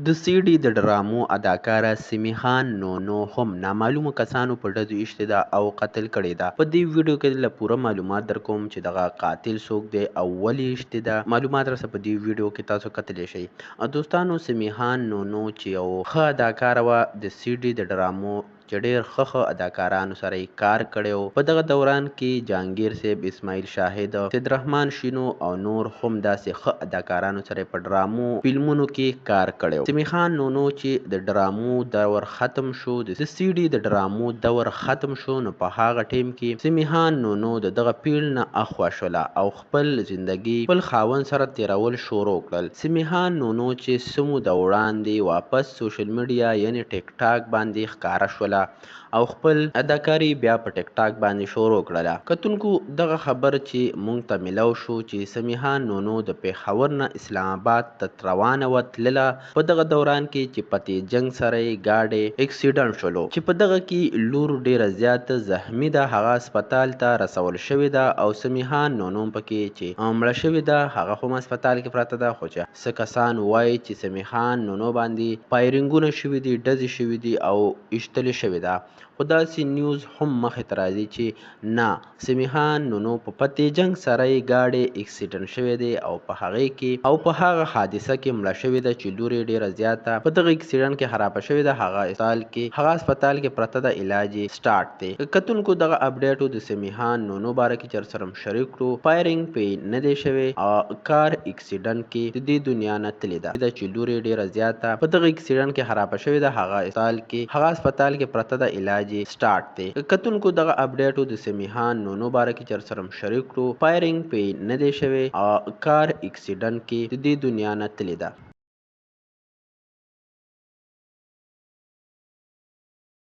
د سی ډي د ډرامو اداکاره سیمي خان نونو هم نامعلومو کسانو په ډزو ایښې ده او قتل کړې ده. په دې ویډیو کې له پوره معلومات در کوم چې دغه قاتل څوک دی او ولې ایښې ده. معلومات راسه په دې ویډیو کې تاسو کتلی شئ. دوستانو سیمي خان نونو چې یو ښه اداکاره وه د سی ډي د ډرامو چې ډېر ښه اداکارانو سره یې کار کړی و. په دغه دوران کې جهانګیر صاحب، اسماعیل شاهد، سید رحمان شینو او نور هم داسې ښه اداکارانو سره په ډرامو فلمونو کې کار کړی و. سیمي خان نونو چې د ډرامو دور ختم شو، د سی ډي د ډرامو دور ختم شو، نو په هغه ټیم کې سیمي خان نونو د دغه پیل نه اخوا شوله او خپل زندگی خپل خاوند سره تیرول شروع کړل. سیمي خان نونو چې څه موده وړاندې واپس سوشل میډیا یعنی ټیک ټاک باندې ښکاره شوله او خپل اداکاري بیا په ټیک ټاک باندې شروع کړله. کتونکو دغه خبر چې مونږ ته ملو شو چې سیمي خان نونو د پیښور نه اسلام آباد ته روانه وه تلله. په دغه دوران کې چې پتې جنګ سره یې ګاډی اکسیډنټ شولو چې په دغه کې لور ډیره زیاته زخمي ده، هغه هسپتال ته رسول شوې ده او سیمي خان نونو پکې چې مړه شوې ده هغه هم هسپتال کې پرته ده. خو چې څه کسان وایي چې سیمي خان نونو باندې فایرنګونه شوي دي، ډزې شوي دي او ایشتلې شوې ده. خو داسې نیوز هم مخې ته راځي چې نه، سیمي خان نونو په پتې جنګ سره یې ګاډی اکسیډنټ شوی دی او په هغې کې او په هغه حادثه کې مړه شوې ده چې لور یې ډېره زیاته په دغه اکسیډنټ کې خرابه شوې ده. هغه هسپتال کې پرته ده، علاج یې سټارټ دی. کتونکو دغه اپډیټ د سیمي خان نونو باره کې چې ورسره هم شریک کړو. فایرنګ پې نه دی شوی او کار اکسیډنټ کې د دې دنیا نه تللې ده چې لور یې ډېره زیاته په دغه اکسیډنټ کې خرابه شوې ده. هغه هسپتال کې پرته ده، علاج یې سټارټ دی. کتونکو دغه اپډیټ د سیمي خان نونو باره کې چې ورسره هم شریک کړو. فایرنګ پې نه دی شوی او کار اکسیډنټ کې د دې دنیا نه تللې ده.